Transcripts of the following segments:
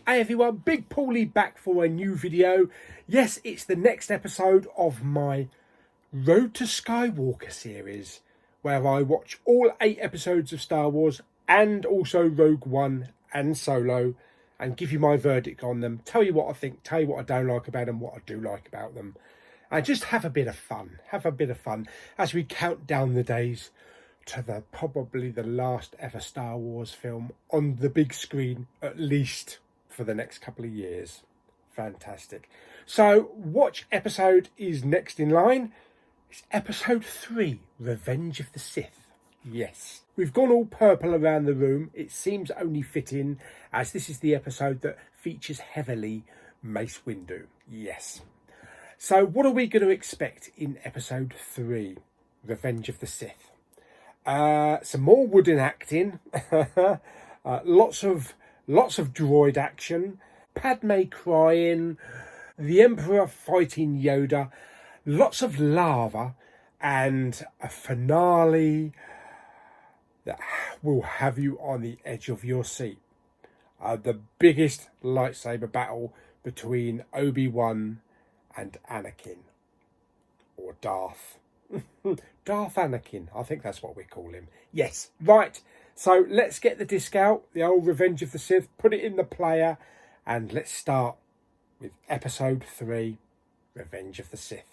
Hey everyone, Big Pauly back for a new video. Yes, it's the next episode of my Road to Skywalker series, where I watch all 8 episodes of Star Wars and also Rogue One and Solo and give you my verdict on them, tell you what I think, tell you what I don't like about them, what I do like about them, and just have a bit of fun. Have a bit of fun as we count down the days to probably the last ever Star Wars film on the big screen, at least for the next couple of years. Fantastic. So watch episode is next in line. It's episode 3, Revenge of the Sith. Yes, we've gone all purple around the room. It seems only fitting, as this is the episode that features heavily Mace Windu. Yes. So what are we going to expect in episode 3, Revenge of the Sith? Some more wooden acting, lots of droid action, Padme crying, the Emperor fighting Yoda, lots of lava, and a finale that will have you on the edge of your seat. The biggest lightsaber battle between Obi-Wan and Anakin, or Darth Anakin, I think that's what we call him. Yes, right. So let's get the disc out, the old Revenge of the Sith, put it in the player, and let's start with episode 3, Revenge of the Sith.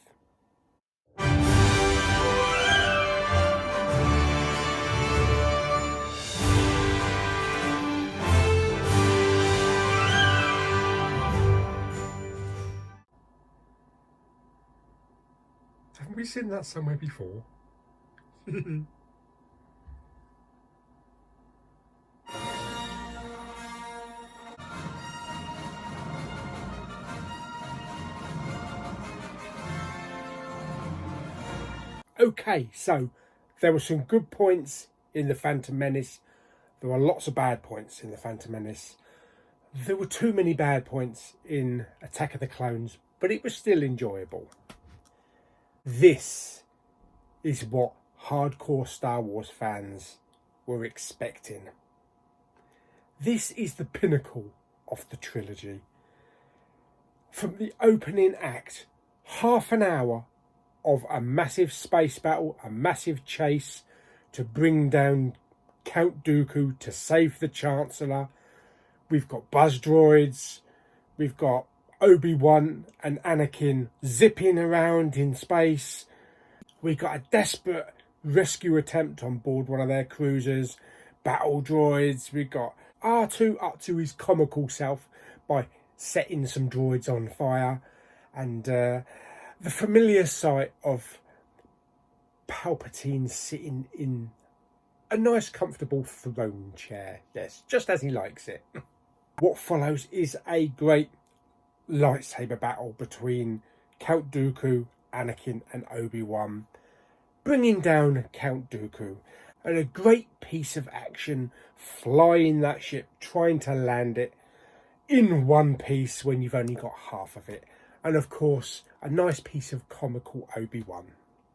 Haven't we seen that somewhere before? Okay, so there were some good points in The Phantom Menace. There were lots of bad points in The Phantom Menace. There were too many bad points in Attack of the Clones, but it was still enjoyable. This is what hardcore Star Wars fans were expecting. This is the pinnacle of the trilogy. From the opening act, half an hour of a massive space battle, a massive chase to bring down Count Dooku to save the Chancellor. We've got buzz droids, we've got Obi-Wan and Anakin zipping around in space. We got a desperate rescue attempt on board one of their cruisers, battle droids. We got R2 up to his comical self by setting some droids on fire, and the familiar sight of Palpatine sitting in a nice comfortable throne chair. Yes, just as he likes it. What follows is a great lightsaber battle between Count Dooku, Anakin and Obi-Wan, bringing down Count Dooku, and a great piece of action flying that ship, trying to land it in one piece when you've only got half of it, and of course a nice piece of comical Obi-Wan.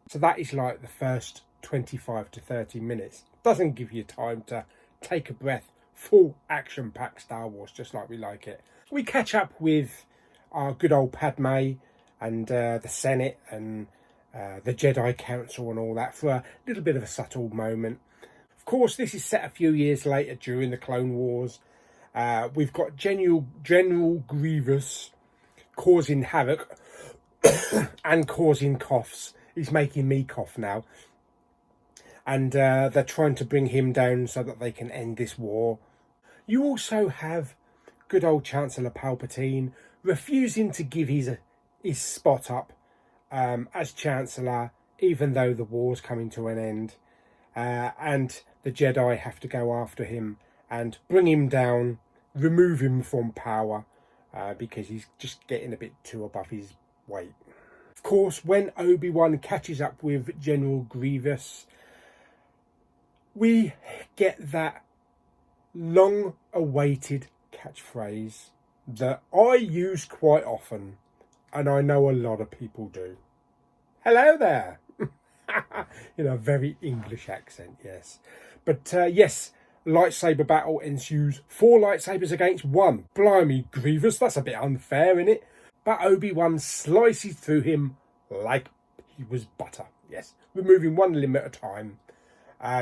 So that is like the first 25 to 30 minutes. Doesn't give you time to take a breath. Full action-packed Star Wars, just like we like it. We catch up with our good old Padme and the Senate and the Jedi Council and all that for a little bit of a subtle moment. Of course, this is set a few years later during the Clone Wars. We've got General Grievous causing havoc and causing coughs. He's making me cough now. And they're trying to bring him down so that they can end this war. You also have good old Chancellor Palpatine refusing to give his spot up as Chancellor, even though the war's coming to an end. And the Jedi have to go after him and bring him down, remove him from power, because he's just getting a bit too above his weight. Of course, when Obi-Wan catches up with General Grievous, we get that long-awaited catchphrase that I use quite often, and I know a lot of people do. Hello there! In a very English accent, yes. But yes, Lightsaber battle ensues. 4 lightsabers against 1. Blimey, Grievous, that's a bit unfair, isn't it? But Obi-Wan slices through him like he was butter. Yes, removing 1 limb at a time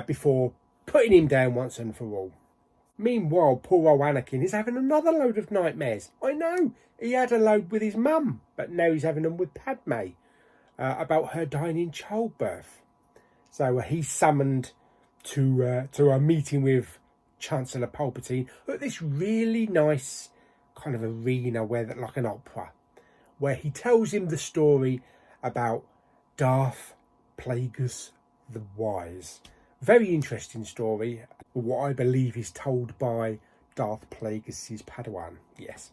before putting him down once and for all. Meanwhile, poor old Anakin is having another load of nightmares. I know, he had a load with his mum, but now he's having them with Padme about her dying in childbirth. So he's summoned to a meeting with Chancellor Palpatine at this really nice kind of arena like an opera, where he tells him the story about Darth Plagueis the Wise. Very interesting story, what I believe is told by Darth Plagueis' Padawan. Yes.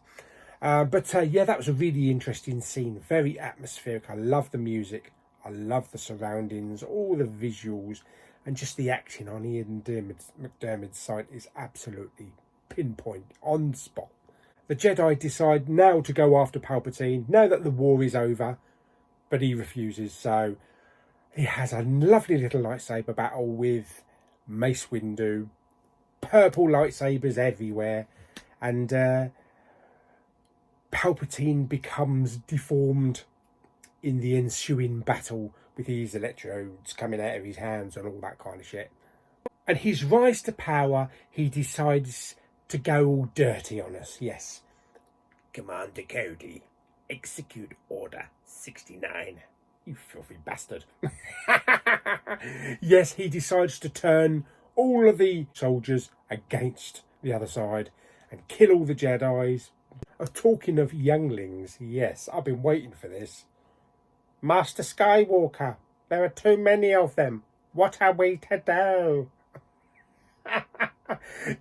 But that was a really interesting scene. Very atmospheric. I love the music. I love the surroundings, all the visuals, and just the acting on Ian McDiarmid's side is absolutely pinpoint, on spot. The Jedi decide now to go after Palpatine, now that the war is over, but he refuses. So he has a lovely little lightsaber battle with Mace Windu, purple lightsabers everywhere, and Palpatine becomes deformed in the ensuing battle with his electrodes coming out of his hands and all that kind of shit. And his rise to power, he decides to go all dirty on us. Yes. Commander Cody, execute Order 69. You filthy bastard. Yes, he decides to turn all of the soldiers against the other side and kill all the Jedis. Talking of younglings, yes, I've been waiting for this. Master Skywalker, there are too many of them. What are we to do?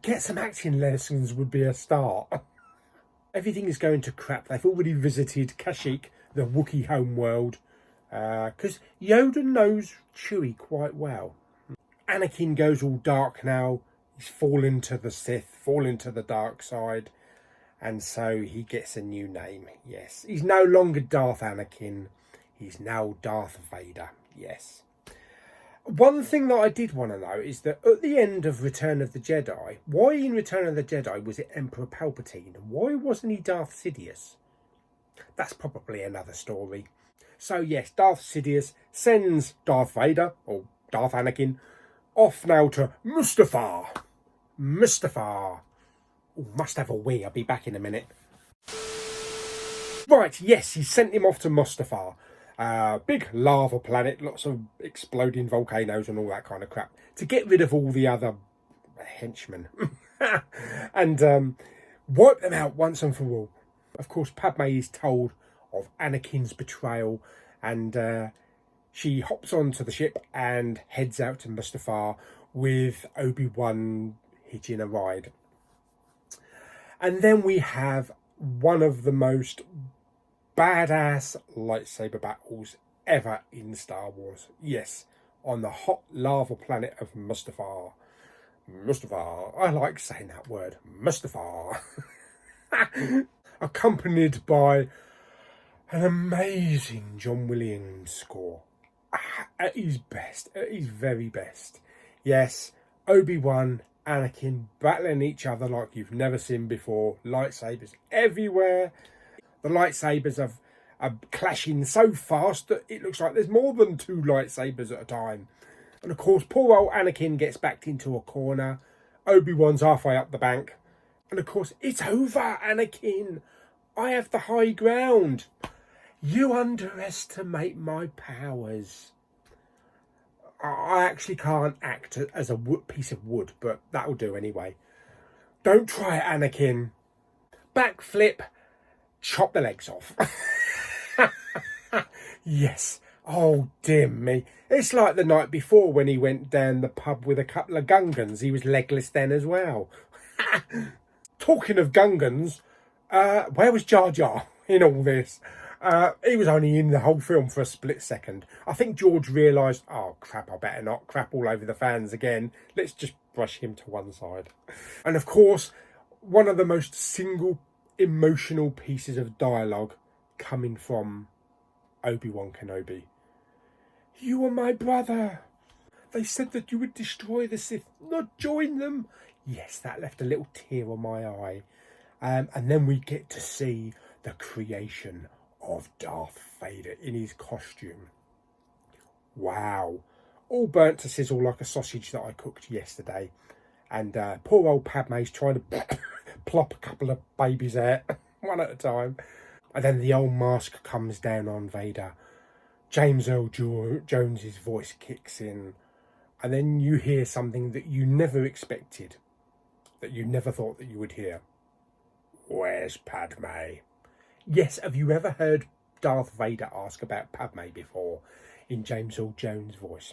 Get some acting lessons would be a start. Everything is going to crap. They've already visited Kashyyyk, the Wookiee homeworld, because Yoda knows Chewie quite well. Anakin goes all dark now. He's fallen to the Sith, fallen to the dark side, and so he gets a new name. Yes, he's no longer Darth Anakin. He's now Darth Vader. Yes. One thing that I did want to know is that at the end of Return of the Jedi, why in Return of the Jedi was it Emperor Palpatine? Why wasn't he Darth Sidious? That's probably another story. So yes, Darth Sidious sends Darth Vader, or Darth Anakin, off now to Mustafar. Mustafar. Ooh, must have a wee. I'll be back in a minute. Right, yes, he sent him off to Mustafar. Big lava planet, lots of exploding volcanoes and all that kind of crap, to get rid of all the other henchmen and wipe them out once and for all. Of course, Padme is told of Anakin's betrayal, and she hops onto the ship and heads out to Mustafar with Obi-Wan hitching a ride. And then we have one of the most badass lightsaber battles ever in Star Wars. Yes, on the hot lava planet of Mustafar. Mustafar. I like saying that word. Mustafar. Accompanied by an amazing John Williams score. At his best. At his very best. Yes, Obi-Wan, Anakin battling each other like you've never seen before. Lightsabers everywhere. The lightsabers are clashing so fast that it looks like there's more than 2 lightsabers at a time. And of course, poor old Anakin gets backed into a corner. Obi-Wan's halfway up the bank. And of course, it's over, Anakin. I have the high ground. You underestimate my powers. I actually can't act as a piece of wood, but that'll do anyway. Don't try it, Anakin. Backflip. Chop the legs off. Yes. Oh, dear me. It's like the night before when he went down the pub with a couple of Gungans. He was legless then as well. Talking of Gungans, where was Jar Jar in all this? He was only in the whole film for a split second. I think George realised, oh crap, I better not crap all over the fans again. Let's just brush him to one side. And of course, one of the most single emotional pieces of dialogue coming from Obi-Wan Kenobi. You are my brother. They said that you would destroy the Sith, not join them. Yes, that left a little tear on my eye. And then we get to see the creation of Darth Vader in his costume. Wow. All burnt to sizzle like a sausage that I cooked yesterday. And poor old Padme's trying to plop a couple of babies out, one at a time. And then the old mask comes down on Vader. James Earl Jones's voice kicks in. And then you hear something that you never expected, that you never thought that you would hear. Where's Padme? Yes, have you ever heard Darth Vader ask about Padme before in James Earl Jones' voice?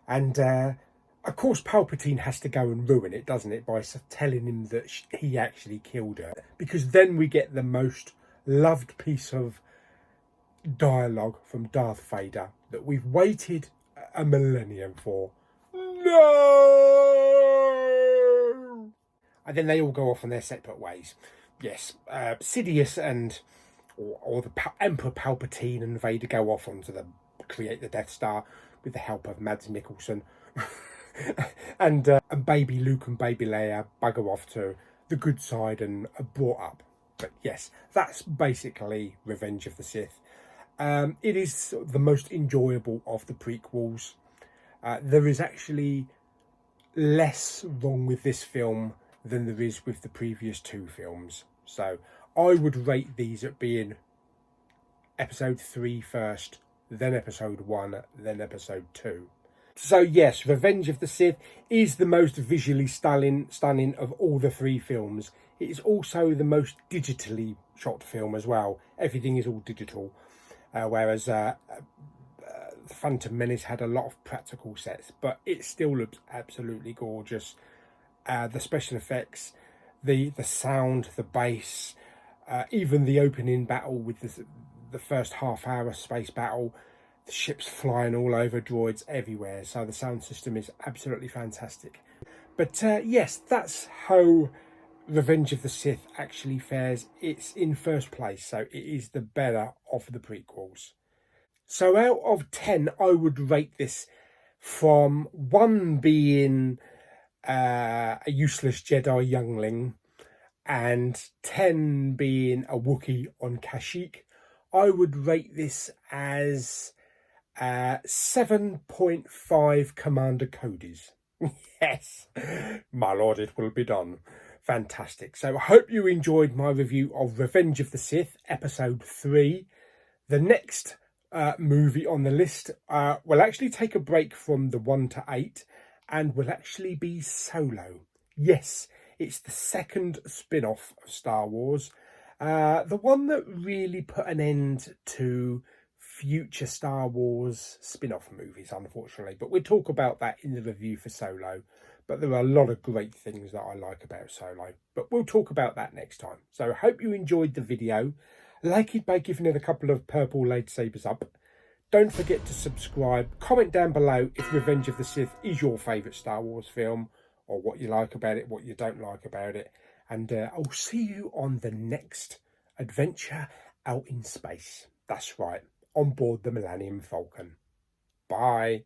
And of course Palpatine has to go and ruin it, doesn't it, by telling him that he actually killed her. Because then we get the most loved piece of dialogue from Darth Vader that we've waited a millennium for. No! And then they all go off on their separate ways. Yes, Sidious and or the Emperor Palpatine and Vader go off onto create the Death Star with the help of Mads Mikkelsen. and baby Luke and baby Leia bugger off to the good side and are brought up. But yes, that's basically Revenge of the Sith. It is the most enjoyable of the prequels. There is actually less wrong with this film than there is with the previous two films. So I would rate these at being episode 3 first, then episode 1, then episode 2. So yes, Revenge of the Sith is the most visually stunning of all the 3 films. It is also the most digitally shot film as well. Everything is all digital. Whereas Phantom Menace had a lot of practical sets, but it still looks absolutely gorgeous. The special effects, the sound, the bass, even the opening battle with the first half-hour space battle, the ships flying all over, droids everywhere. So the sound system is absolutely fantastic. But yes, that's how Revenge of the Sith actually fares. It's in first place, so it is the better of the prequels. So out of 10, I would rate this from 1 being a useless Jedi youngling and 10 being a Wookiee on Kashyyyk. I would rate this as 7.5 Commander Codys. Yes, my lord, it will be done. Fantastic. So I hope you enjoyed my review of Revenge of the Sith, episode 3. The next movie on the list will actually take a break from the 1 to 8 and will actually be Solo. Yes, it's the second spin-off of Star Wars. The one that really put an end to future Star Wars spin-off movies, unfortunately. But we'll talk about that in the review for Solo. But there are a lot of great things that I like about Solo. But we'll talk about that next time. So I hope you enjoyed the video. Like it by giving it a couple of purple lightsabers up. Don't forget to subscribe. Comment down below if Revenge of the Sith is your favourite Star Wars film, or what you like about it, what you don't like about it. And I'll see you on the next adventure out in space. That's right, on board the Millennium Falcon. Bye.